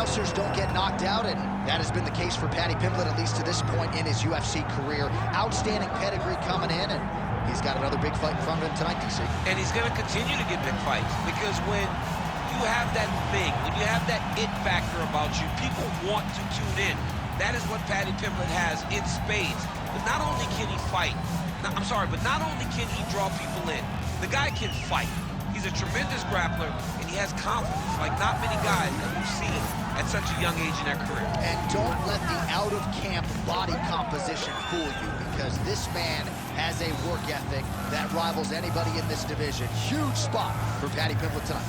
bouncers don't get knocked out, and that has been the case for Paddy Pimblett, at least to this point in his UFC career. Outstanding pedigree coming in, and he's got another big fight in front of him tonight, DC. And he's going to continue to get big fights, because when you have that thing, when you have that it factor about you, people want to tune in. That is what Paddy Pimblett has in spades. But not only can he fight, but not only can he draw people in, the guy can fight. He's a tremendous grappler, and he has confidence like not many guys that we've seen at such a young age in their career. And don't let the out-of-camp body composition fool you, because this man has a work ethic that rivals anybody in this division. Huge spot for Paddy Pimblett tonight.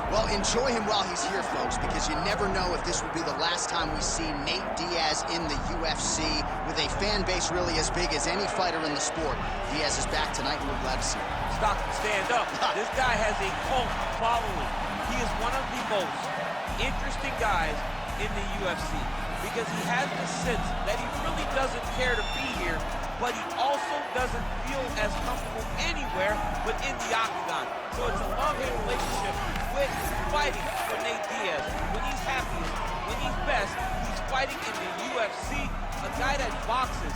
Well, enjoy him while he's here, folks, because you never know if this will be the last time we see Nate Diaz in the UFC with a fan base really as big as any fighter in the sport. Diaz is back tonight, and we're glad to see him. Stockton, stand up. This guy has a cult following. He is one of the most interesting guys in the UFC because he has the sense that he really doesn't care to be here, but he also doesn't feel as comfortable anywhere but in the octagon. So it's a love-hate relationship with fighting for Nate Diaz. When he's happiest, when he's best, he's fighting in the UFC. A guy that boxes,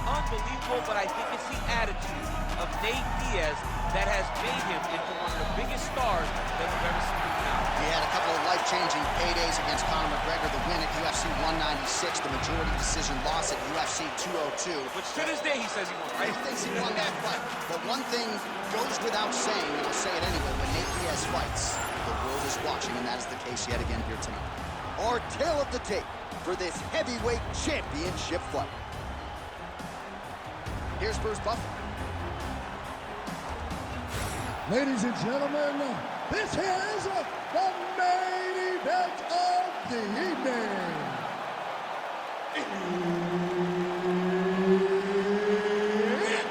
unbelievable, but I think it's the attitude of Nate Diaz that has made him into one of the biggest stars that we've ever seen him now. He had a couple of life-changing paydays against Conor McGregor, the win at UFC 196, the majority decision loss at UFC 202. Which to this day he says he won, right? He thinks he won that fight. But one thing goes without saying, and I'll say it anyway, when Nate Diaz fights, the world is watching, and that is the case yet again here tonight. Our tale of the tape for this heavyweight championship fight. Here's Bruce Buffer. Ladies and gentlemen, this is the main event of the evening. It's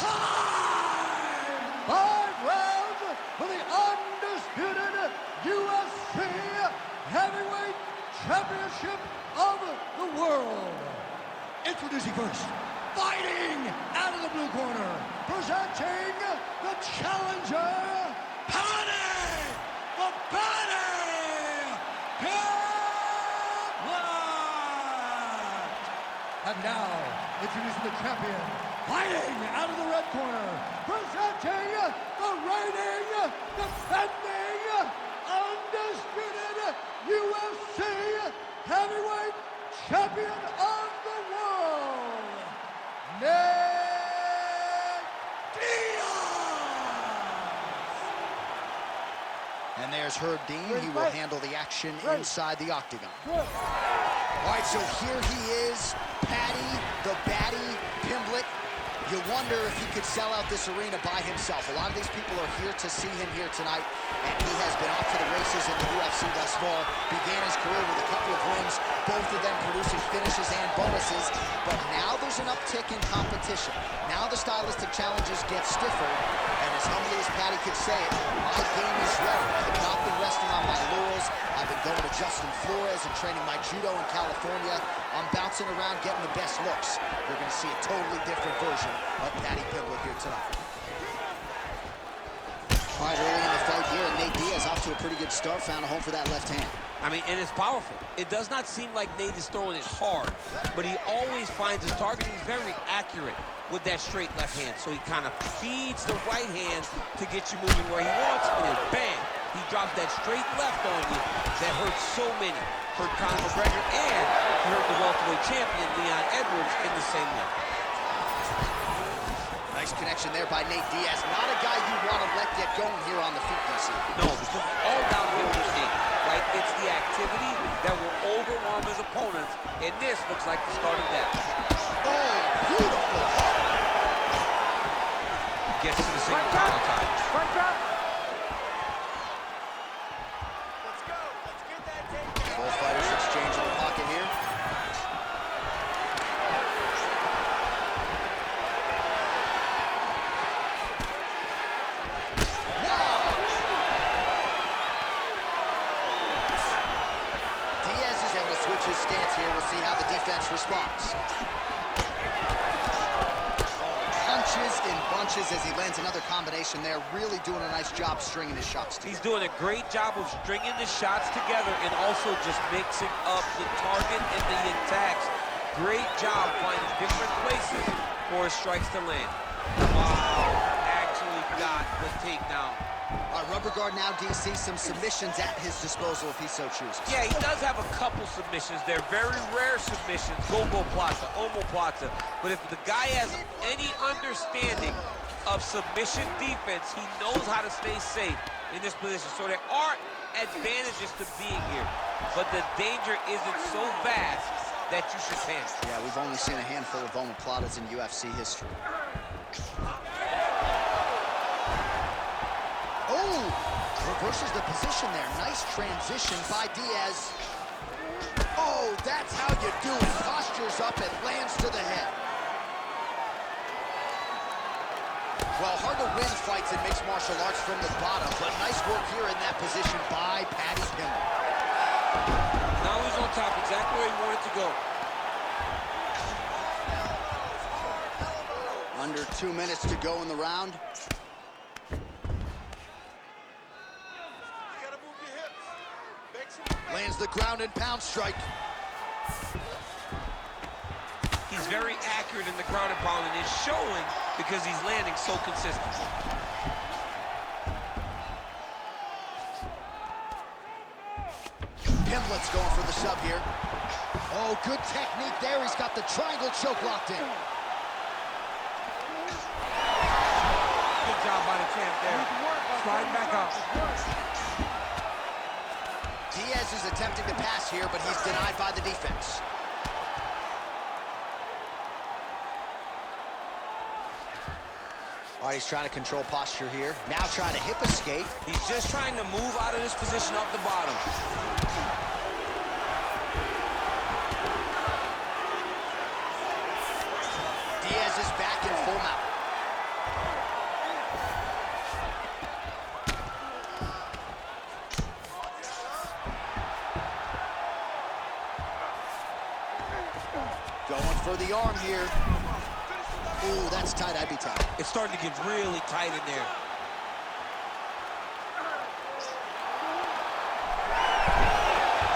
time! 5 rounds for the undisputed UFC Heavyweight Championship of the world. Introducing first, fighting out of the blue corner, presenting the challenger, Paddy, the Paddy Pimblett. And now, introducing the champion, fighting out of the red corner, presenting the reigning, defending, undisputed UFC Heavyweight Champion of the world, Nate Diaz! And there's Herb Dean. He will handle the action inside the octagon. All right, so here he is, Paddy, the Baddie Pimblett. You wonder if he could sell out this arena by himself. A lot of these people are here to see him here tonight, and he has been off to the races in the UFC thus far. Began his career with a couple of wins, both of them producing finishes and bonuses. But now there's an uptick in competition. Now the stylistic challenges get stiffer, and as humbly as Paddy could say it, my game is ready. I have not been resting on my laurels. I've been going to Justin Flores and training my judo in California. I'm bouncing around getting the best looks. You're going to see a totally different version of Paddy Pimblett here tonight. All right, early in the fight here, Nate Diaz off to a pretty good start, found a home for that left hand. I mean, and it's powerful. It does not seem like Nate is throwing it hard, but he always finds his target. He's very accurate with that straight left hand, so he kind of feeds the right hand to get you moving where he wants, and then bam, he drops that straight left on you that hurts so many. Hurt Conor McGregor, and he hurt the welterweight champion, Leon Edwards, in the same way. Nice connection there by Nate Diaz. Not a guy you want to let get going here on the feet, DC. No, because it's all downhill with Nate, right? It's the activity that will overwhelm his opponents, and this looks like the start of that. Oh, beautiful. Gets to the single power time. Front drop. Both fighters exchanging defense responds. Punches in bunches as he lands another combination there. Really doing a nice job stringing his shots together. He's doing a great job of stringing the shots together and also just mixing up the target and the attacks. Great job finding different places for his strikes to land. Wow, actually got the takedown. Rubber guard now, DC, some submissions at his disposal if he so chooses. Yeah, he does have a couple submissions. They're very rare submissions, go-go-plata, omoplata. But if the guy has any understanding of submission defense, he knows how to stay safe in this position. So there are advantages to being here, but the danger isn't so vast that you should panic. Yeah, we've only seen a handful of omoplatas in UFC history. Oh, reverses the position there. Nice transition by Diaz. Oh, that's how you do it. Postures up and lands to the head. Well, hard to win fights in mixed martial arts from the bottom, but nice work here in that position by Paddy Pimblett. Now he's on top, exactly where he wanted to go. Under 2 minutes to go in the round. Lands the ground and pound strike. He's very accurate in the ground and pound, and it's showing because he's landing so consistently. Pimblett's going for the sub here. Oh, good technique there. He's got the triangle choke locked in. Good job by the champ there. Slide back up. Diaz is attempting to pass here, but he's denied by the defense. All right, he's trying to control posture here. Now trying to hip escape. He's just trying to move out of this position up the bottom. Diaz is back in full mount. Going for the arm here. Ooh, that's tight. I'd be tight. It's starting to get really tight in there.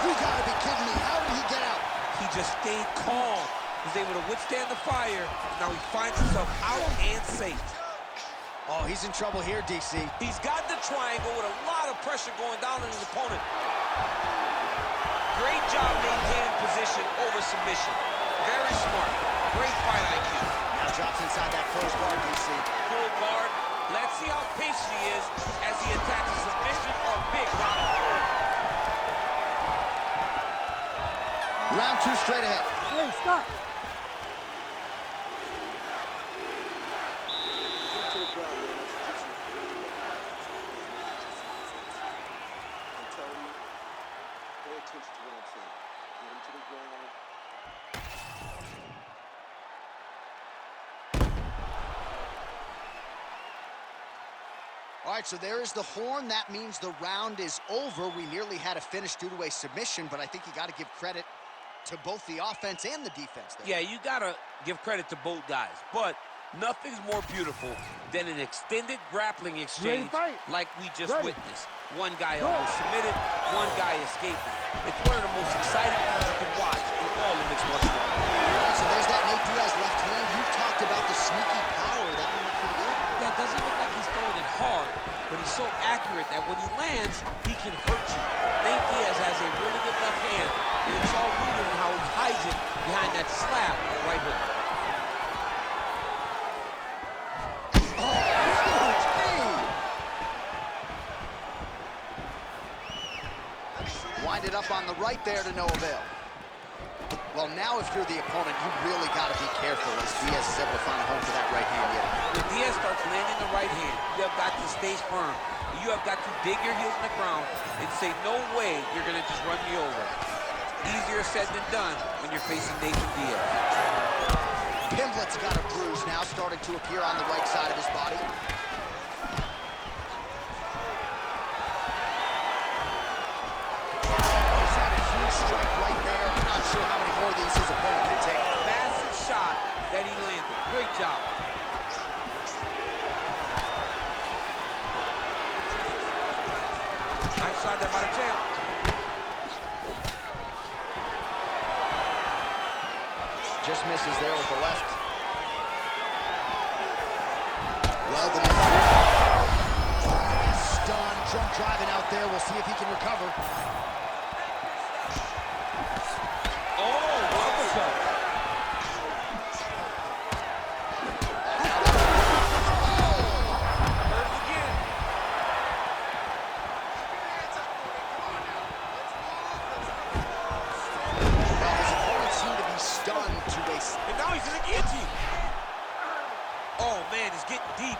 You gotta be kidding me. How did he get out? He just stayed calm. He's able to withstand the fire. Now he finds himself out and safe. Oh, he's in trouble here, DC. He's got the triangle with a lot of pressure going down on his opponent. Great job maintaining position over submission. Very smart. Great fight IQ. Now drops inside that closed guard, DC. Full guard. Let's see how patient he is as he attacks a submission or big round. Round 2 straight ahead. Hey, stop. All right, so there is the horn. That means the round is over. We nearly had a finish due to a submission, but I think you got to give credit to both the offense and the defense there. Yeah, you got to give credit to both guys, but nothing's more beautiful than an extended grappling exchange like we just witnessed. One guy almost submitted, one guy escaping. It's one of the most exciting things you can watch in all of mixed martial arts. So there's that Nate Diaz left hand. You talked about the sneaky power. That one looked pretty good. That doesn't look like he's throwing it hard, but he's so accurate that when he lands, he can hurt you. Nate Diaz has a really good left hand, and it's all rooted in how he hides it behind that slab right hook. Winded up on the right there to no avail. Well, now if you're the opponent, you really got to be careful as Diaz is able to find a home for that right hand yet. When Diaz starts landing the right hand, you have got to stay firm. You have got to dig your heels in the ground and say, no way you're going to just run me over. Easier said than done when you're facing Nathan Diaz. Pimblett's got a bruise now starting to appear on the right side of his body. Strike right there. I'm not sure how many more of these his opponent Just misses there with the left. Well, the stunned, drunk driving out there. We'll see if he can recover. Oh, uppercut. And now he's in a guillotine. Oh, man, it's getting deep.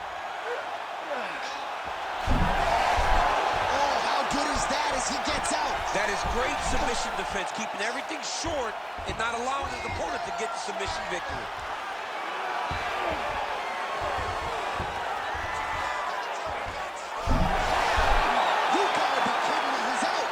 Oh, how good is that as he gets out? That is great submission defense, keeping everything short and not allowing his opponent to get the submission victory. You gotta be kidding me, he's out.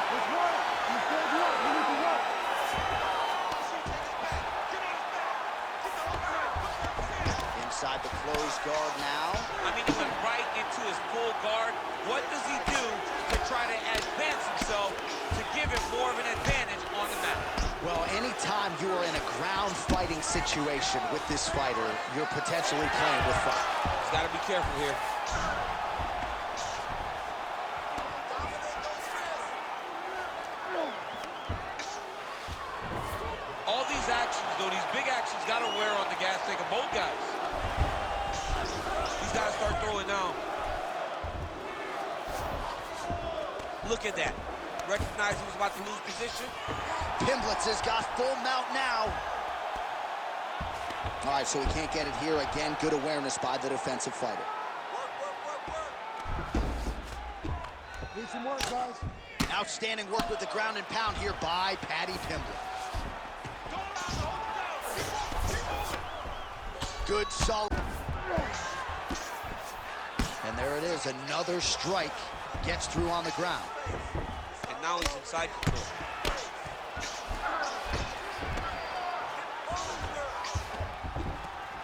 Inside the closed guard now. I mean, he went right into his full guard. What does he do to try to advance himself to give him more of an advantage on the mat? Well, anytime you are in a ground fighting situation with this fighter, you're potentially playing with fire. He's got to be careful here. All these actions, though, these big actions, got to wear on the gas tank of both guys. He's got to start throwing now. Look at that. Recognized he was about to lose position. Pimblett has got full mount now. All right, so we can't get it here. Again, good awareness by the defensive fighter. Need some work, guys. Outstanding work with the ground and pound here by Paddy Pimblett. Good, solid. And there it is, another strike. Gets through on the ground. And now he's inside control.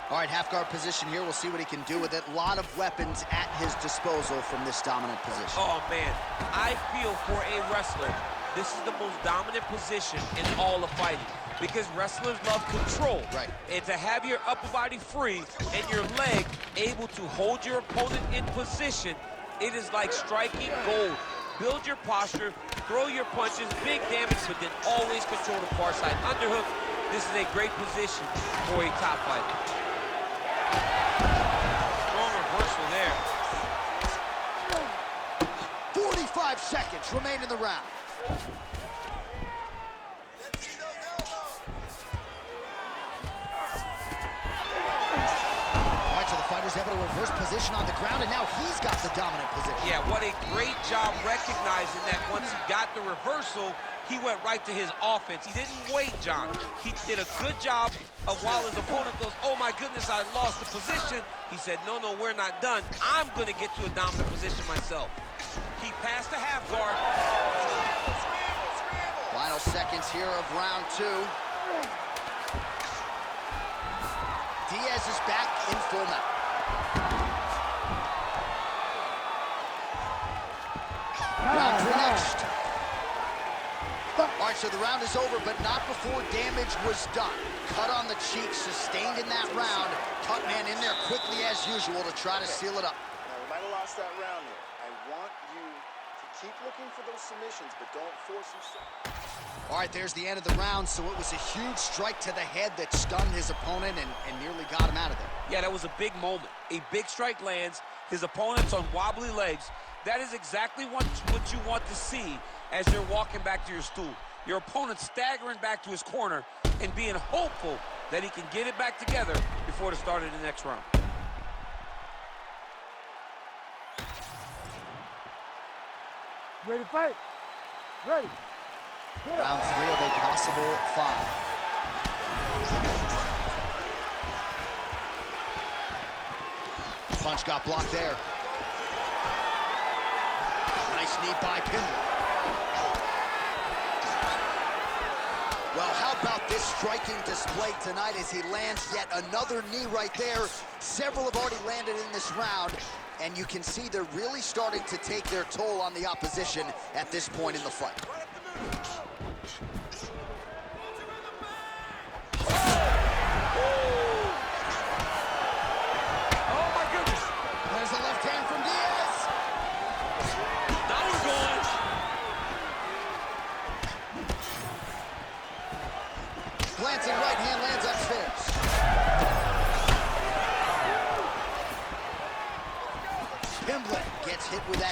All right, half guard position here. We'll see what he can do with it. A lot of weapons at his disposal from this dominant position. Oh, man. I feel for a wrestler, this is the most dominant position in all of fighting. Because wrestlers love control. Right. And to have your upper body free and your leg able to hold your opponent in position, it is like striking gold. Build your posture, throw your punches, big damage, but then always control the far side underhook. This is a great position for a top fighter. Strong reversal there. 45 seconds remain in the round. Fighter's able to reverse position on the ground, and now he's got the dominant position. Yeah, what a great job recognizing that once he got the reversal, he went right to his offense. He didn't wait, John. He did a good job of while his opponent goes, oh my goodness, I lost the position. He said, no, we're not done. I'm going to get to a dominant position myself. He passed the half guard. Final seconds here of round two. Diaz is back in full mount. Round three next. All right, so the round is over, but not before damage was done. Cut on the cheek, sustained in that round. Cut man in there quickly as usual to try to seal it up. Now, we might have lost that round there. I want you to keep looking for those submissions, but don't force yourself. All right, there's the end of the round, so it was a huge strike to the head that stunned his opponent and nearly got him out of there. Yeah, that was a big moment. A big strike lands, his opponent's on wobbly legs. That is exactly what you want to see as you're walking back to your stool. Your opponent staggering back to his corner and being hopeful that he can get it back together before the start of the next round. Ready to fight? Ready. Round three of a possible 5. Punch got blocked there. Nice knee by Pimblett. Well, how about this striking display tonight as he lands yet another knee right there. Several have already landed in this round, and you can see they're really starting to take their toll on the opposition at this point in the fight.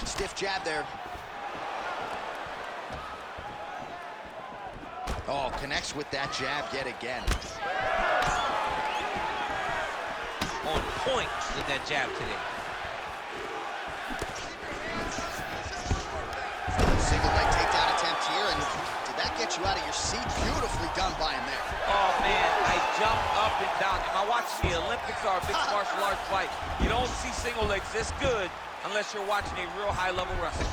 Stiff jab there. Oh, connects with that jab yet again. On point with that jab today. Single leg takedown attempt here, and did that get you out of your seat? Beautifully done by him there. Oh, man, I jumped up and down. Am I watching the Olympics or a mixed martial arts fight? You don't see single legs this good unless you're watching a real high-level wrestler.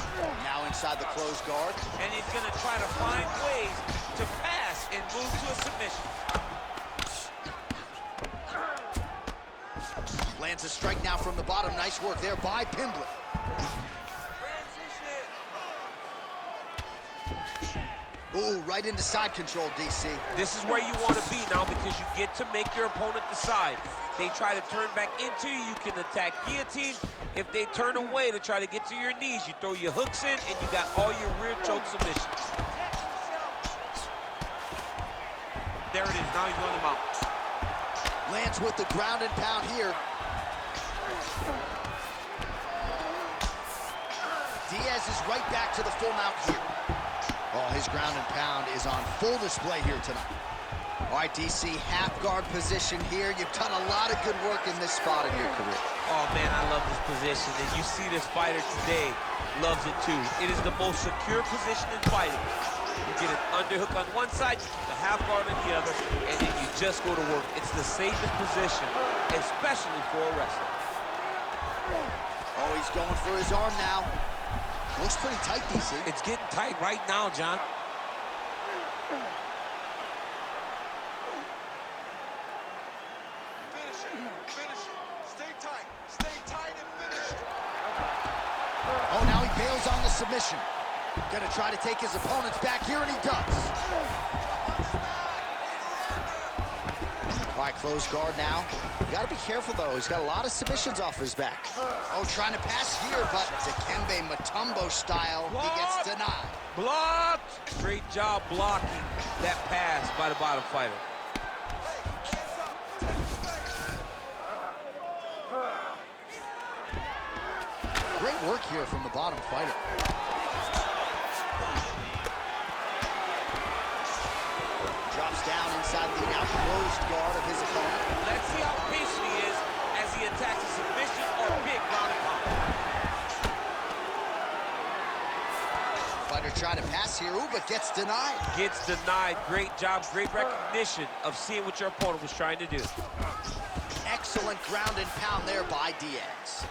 Now inside the closed guard. And he's going to try to find ways to pass and move to a submission. Lands a strike now from the bottom. Nice work there by Pimblett. Ooh, right into side control, DC. This is where you want to be now because you get to make your opponent decide. They try to turn back into you, you can attack guillotine. If they turn away to try to get to your knees, you throw your hooks in and you got all your rear choke submissions. There it is, now he's on the mount. Lands with the ground and pound here. Diaz is right back to the full mount here. Oh, his ground and pound is on full display here tonight. All right, DC, half guard position here. You've done a lot of good work in this spot in your career. Oh, man, I love this position. And you see this fighter today loves it, too. It is the most secure position in fighting. You get an underhook on one side, you keep the half guard on the other, and then you just go to work. It's the safest position, especially for a wrestler. Oh, he's going for his arm now. Looks pretty tight, DC. It's getting tight right now, John. Finish it. Finish it. Stay tight and finish it. Oh, now he bails on the submission. Gonna try to take his opponents back here, and he does. All right, closed guard now. You gotta be careful, though. He's got a lot of submissions off his back. Oh, trying to pass here, but Dikembe Mutombo style, he gets denied. Blocked! Great job blocking that pass by the bottom fighter. Great work here from the bottom fighter. Drops down inside the now closed guard of his opponent. Let's see how patient he is as he attacks a submission or big ground and pound. Fighter trying to pass here, ooh, but gets denied. Gets denied. Great job, great recognition of seeing what your opponent was trying to do. Excellent ground and pound there by Diaz.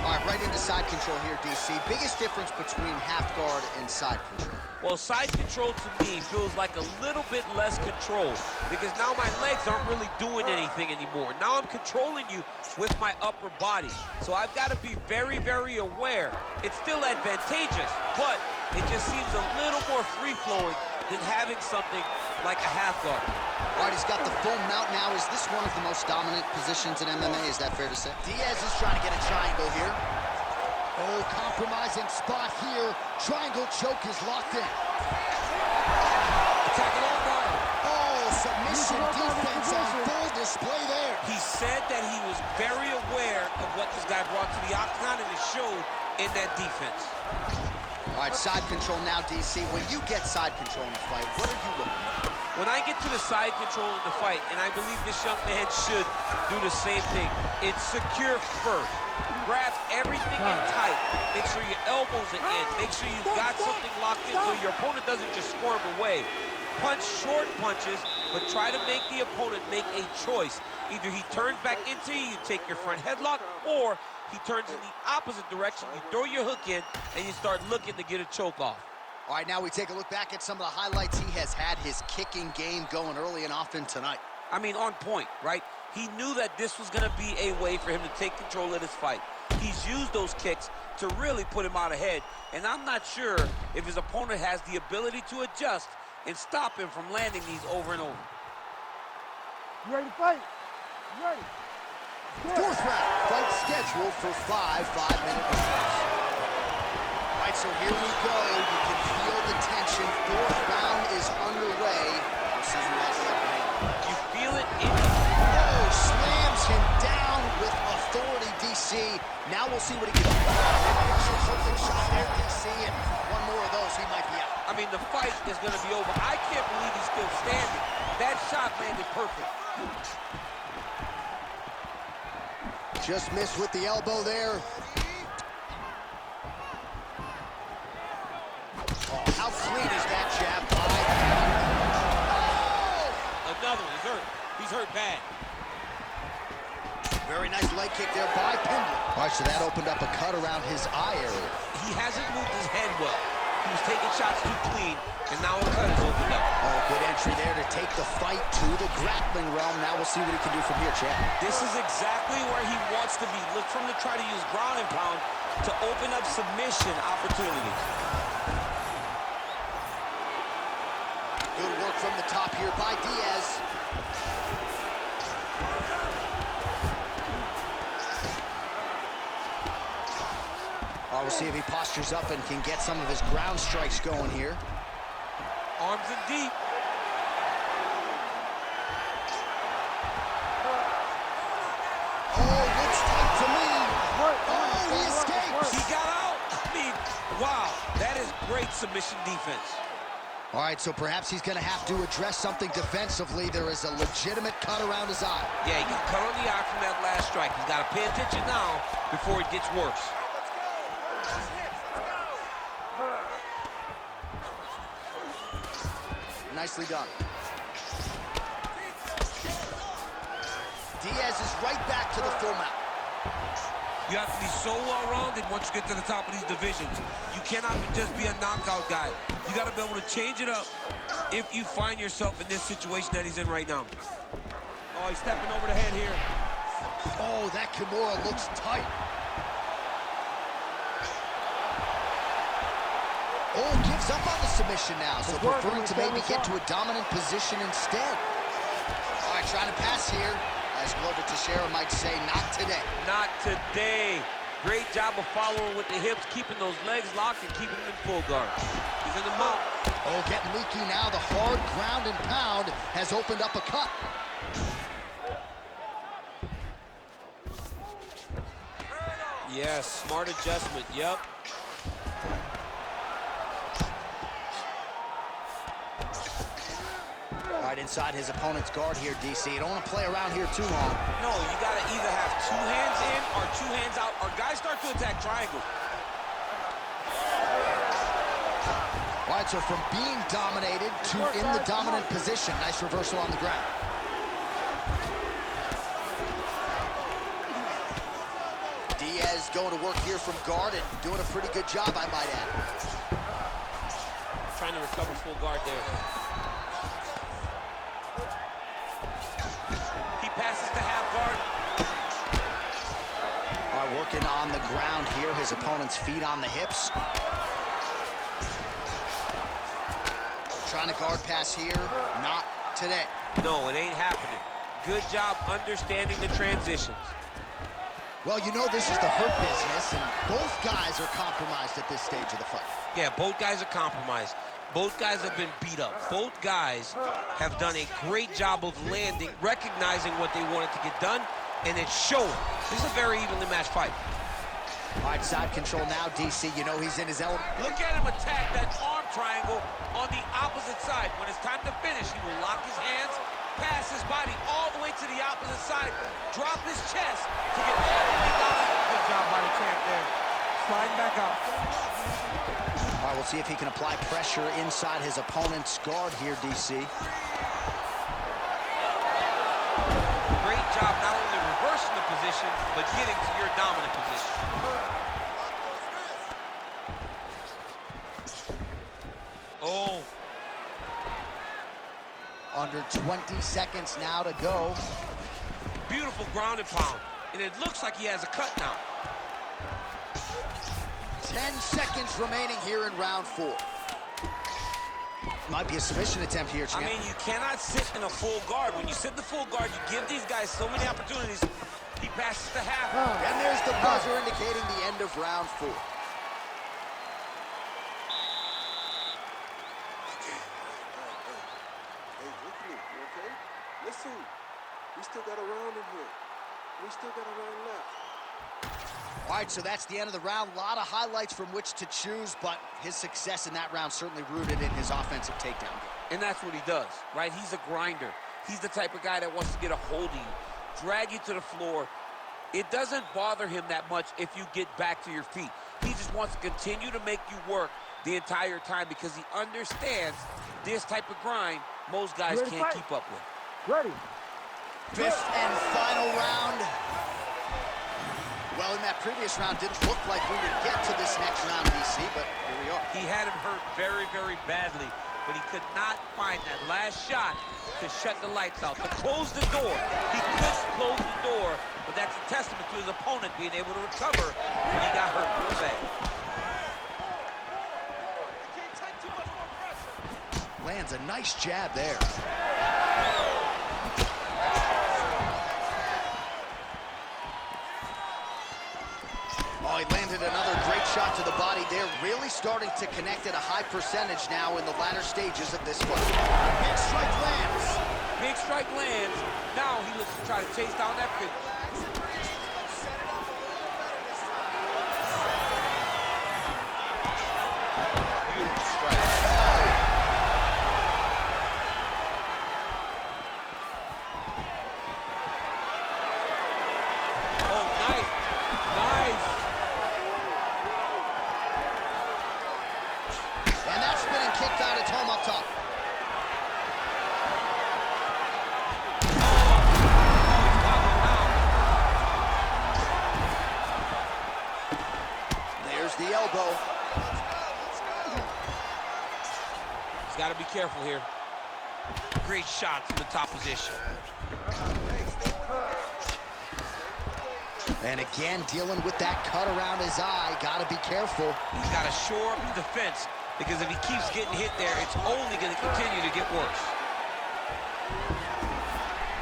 All right, right into side control here, DC. Biggest difference between half guard and side control? Well, side control to me feels like a little bit less control because now my legs aren't really doing anything anymore. Now I'm controlling you with my upper body. So I've got to be very, very aware. It's still advantageous, but it just seems a little more free-flowing than having something like a half guard. All right, he's got the full mount now. Is this one of the most dominant positions in MMA? Is that fair to say? Diaz is trying to get a triangle here. Oh, compromising spot here. Triangle choke is locked in. Attacking arm guard. Oh, submission defense on full display there. He said that he was very aware of what this guy brought to the octagon, and it showed in that defense. All right, side control now, DC. When you get side control in a fight, what are you looking for? When I get to the side control in the fight, and I believe this young man should do the same thing, it's secure first. Grab everything in tight. Make sure your elbows are in. Make sure you've got something locked in so your opponent doesn't just squirm away. Punch short punches, but try to make the opponent make a choice. Either he turns back into you, you take your front headlock, or he turns in the opposite direction, you throw your hook in, and you start looking to get a choke off. All right, now we take a look back at some of the highlights. He has had his kicking game going early and often tonight. I mean, on point, right? He knew that this was going to be a way for him to take control of this fight. He's used those kicks to really put him out ahead, and I'm not sure if his opponent has the ability to adjust and stop him from landing these over and over. You ready to fight? You ready? Fourth round, fight scheduled for 5 5-minute rounds. All right, so here we go. You can feel the tension. Fourth round is underway. This is what You feel it in we'll see what he can do. Perfect shot there, DC, and one more of those, he might be out. I mean, the fight is going to be over. I can't believe he's still standing. That shot landed perfect. Just missed with the elbow there. Oh, how clean is that jab by? Oh! Another one. He's hurt. He's hurt bad. Very nice leg kick there by Pimblett. All right, so that opened up a cut around his eye area. He hasn't moved his head well. He was taking shots too clean, and now a cut is opened up. Oh, good entry there to take the fight to the grappling realm. Now we'll see what he can do from here, Chad. This is exactly where he wants to be. Look for him to try to use ground and pound to open up submission opportunities. Good work from the top here by Diaz. We'll see if he postures up and can get some of his ground strikes going here. Arms in deep. Oh, looks tight to me. Oh, he escapes. He got out. I mean, wow, that is great submission defense. All right, so perhaps he's going to have to address something defensively. There is a legitimate cut around his eye. Yeah, he got cut on the eye from that last strike. He's got to pay attention now before it gets worse. Nicely done. Diaz is right back to the full mount. You have to be so well-rounded once you get to the top of these divisions. You cannot just be a knockout guy. You got to be able to change it up if you find yourself in this situation that he's in right now. Oh, he's stepping over the head here. Oh, that Kimura looks tight. Oh, gives up on the submission now, so preferring to maybe get to a dominant position instead. All right, trying to pass here. As Glover Teixeira might say, not today. Not today. Great job of following with the hips, keeping those legs locked and keeping them in full guard. He's in the mount. Oh, getting leaky now. The hard ground and pound has opened up a cut. Yes, smart adjustment, yep. Right inside his opponent's guard here, DC. You don't want to play around here too long. No, you got to either have two hands in or two hands out, or guys start to attack triangle. All right, so from being dominated to in the dominant position. Nice reversal on the ground. Diaz going to work here from guard and doing a pretty good job, I might add. Trying to recover full guard there. Passes to half guard. All right, working on the ground here. His opponent's feet on the hips. Trying to guard pass here. Not today. No, it ain't happening. Good job understanding the transitions. Well, you know this is the hurt business, and both guys are compromised at this stage of the fight. Yeah, both guys are compromised. Both guys have been beat up. Both guys have done a great job of landing, recognizing what they wanted to get done, and it's showing. This is a very evenly matched fight. All right, side control now, DC. You know he's in his element. Look at him attack that arm triangle on the opposite side. When it's time to finish, he will lock his hands, pass his body all the way to the opposite side, drop his chest to get all the way down. Good job by the champ there. Sliding back out. All right, we'll see if he can apply pressure inside his opponent's guard here, DC. Great job not only reversing the position, but getting to your dominant position. Oh. Under 20 seconds now to go. Beautiful ground and pound. And it looks like he has a cut now. 10 seconds remaining here in round 4. Might be a submission attempt here, champ. I mean, you cannot sit in a full guard. When you sit in the full guard, you give these guys so many opportunities. He passes to half. And there's the buzzer indicating the end of round 4. Hey, look at me, you okay? Listen, we still got a round in here. We still got a round left. All right, so that's the end of the round. A lot of highlights from which to choose, but his success in that round certainly rooted in his offensive takedown game. And that's what he does, right? He's a grinder. He's the type of guy that wants to get a hold of you, drag you to the floor. It doesn't bother him that much if you get back to your feet. He just wants to continue to make you work the entire time because he understands this type of grind most guys can't keep up with. Ready. Fifth and final round. Well, in that previous round, didn't look like we would get to this next round, DC, but here we are. He had him hurt very, very badly, but he could not find that last shot to shut the lights out, to close the door. He couldn't close the door, but that's a testament to his opponent being able to recover when he got hurt real bad. Lands a nice jab there. Oh, he landed another great shot to the body there. Really starting to connect at a high percentage now in the latter stages of this fight. Big strike lands. Big strike lands. Now he looks to try to chase down that finish. Beautiful strike. Oh, nice. Nice. And that spinning kick got its home up top. There's the elbow. He's got to be careful here. Great shot from the top position. And again, dealing with that cut around his eye. Got to be careful. He's got to shore up the defense because if he keeps getting hit there, it's only going to continue to get worse.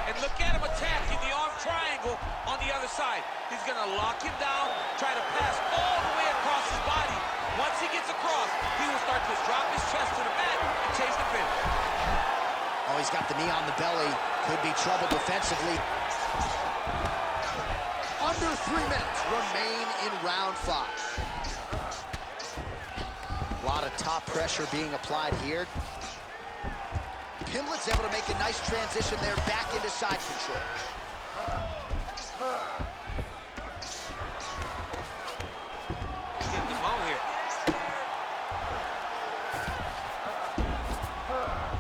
And look at him attacking the arm triangle on the other side. He's going to lock him down, try to pass all the way across his body. Once he gets across, he will start to drop his chest to the mat and chase the finish. Oh, he's got the knee on the belly. Could be trouble defensively. Under 3 minutes remain in round 5. A lot of top pressure being applied here. Pimblett's able to make a nice transition there back into side control. Getting him on here.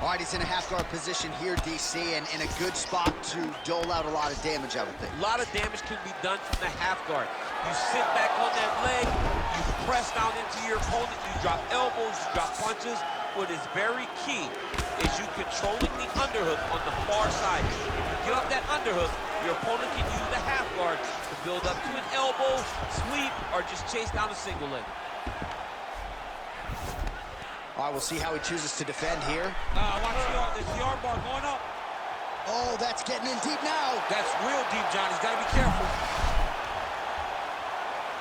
All right, he's in a half-guard position here, DC, and in a good spot to dole out a lot of damage, I would think. A lot of damage can be done from the half guard. You sit back on that leg, you press down into your opponent, you drop elbows, you drop punches. What is very key is you controlling the underhook on the far side. If you get up that underhook, your opponent can use the half guard to build up to an elbow, sweep, or just chase down a single leg. All right, we'll see how he chooses to defend here. Watch the arm bar going up. Oh, that's getting in deep now. That's real deep, John. He's got to be careful.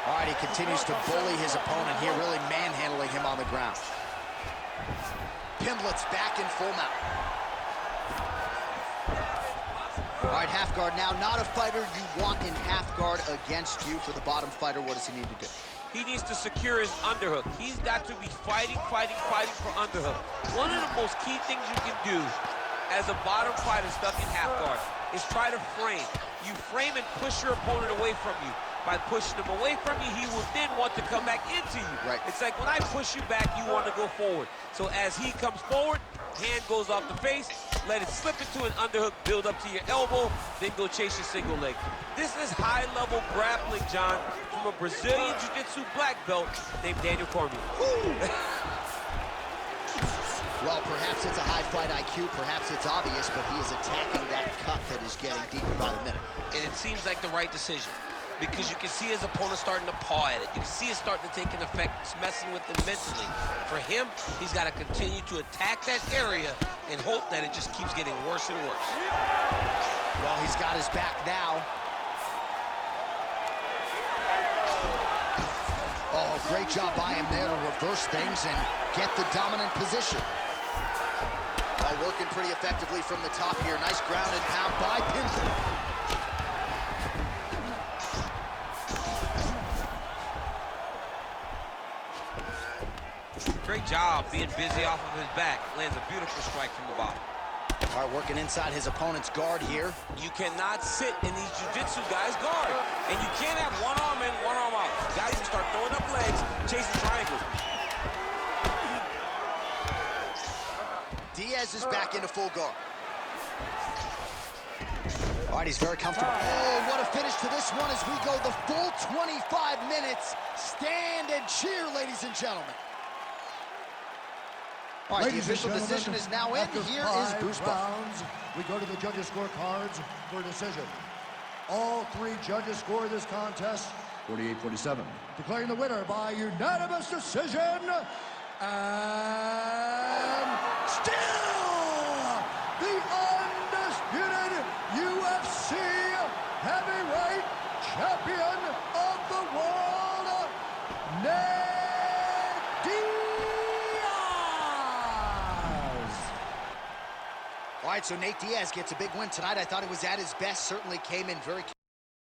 All right, he continues to bully his opponent here, really manhandling him on the ground. Pimblett's back in full mount. All right, half guard now. Not a fighter you want in half guard against you. For the bottom fighter, what does he need to do? He needs to secure his underhook. He's got to be fighting for underhook. One of the most key things you can do as a bottom fighter stuck in half guard is try to frame. You frame and push your opponent away from you. By pushing him away from you, he will then want to come back into you. Right. It's like when I push you back, you want to go forward. So as he comes forward, hand goes off the face, let it slip into an underhook, build up to your elbow, then go chase your single leg. This is high-level grappling, John, from a Brazilian Jiu-Jitsu black belt named Daniel Cormier. Well, perhaps it's a high fight IQ, perhaps it's obvious, but he is attacking that cut that is getting deeper by the minute. And it seems like the right decision because you can see his opponent starting to paw at it. You can see it starting to take an effect. It's messing with him mentally. For him, he's got to continue to attack that area and hope that it just keeps getting worse and worse. Well, he's got his back now. Oh, great job by him there to reverse things and get the dominant position. Oh, working pretty effectively from the top here. Nice ground and pound by Pimblett. Great job being busy off of his back. Lands a beautiful strike from the bottom. All right, working inside his opponent's guard here. You cannot sit in these jiu-jitsu guys' guard. And you can't have one arm in, one arm out. Guys can start throwing up legs, chasing triangles. Diaz is back into full guard. All right, he's very comfortable. Oh, what a finish to this one as we go the full 25 minutes. Stand and cheer, ladies and gentlemen. All right, the official decision is now in. Here is Bruce rounds, we go to the judges' scorecards for a decision. All three judges score this contest 48-47. Declaring the winner by unanimous decision, and still the undisputed UFC heavyweight champion of the world, Diaz. All right, so Nate Diaz gets a big win tonight. I thought it was at his best. Certainly came in very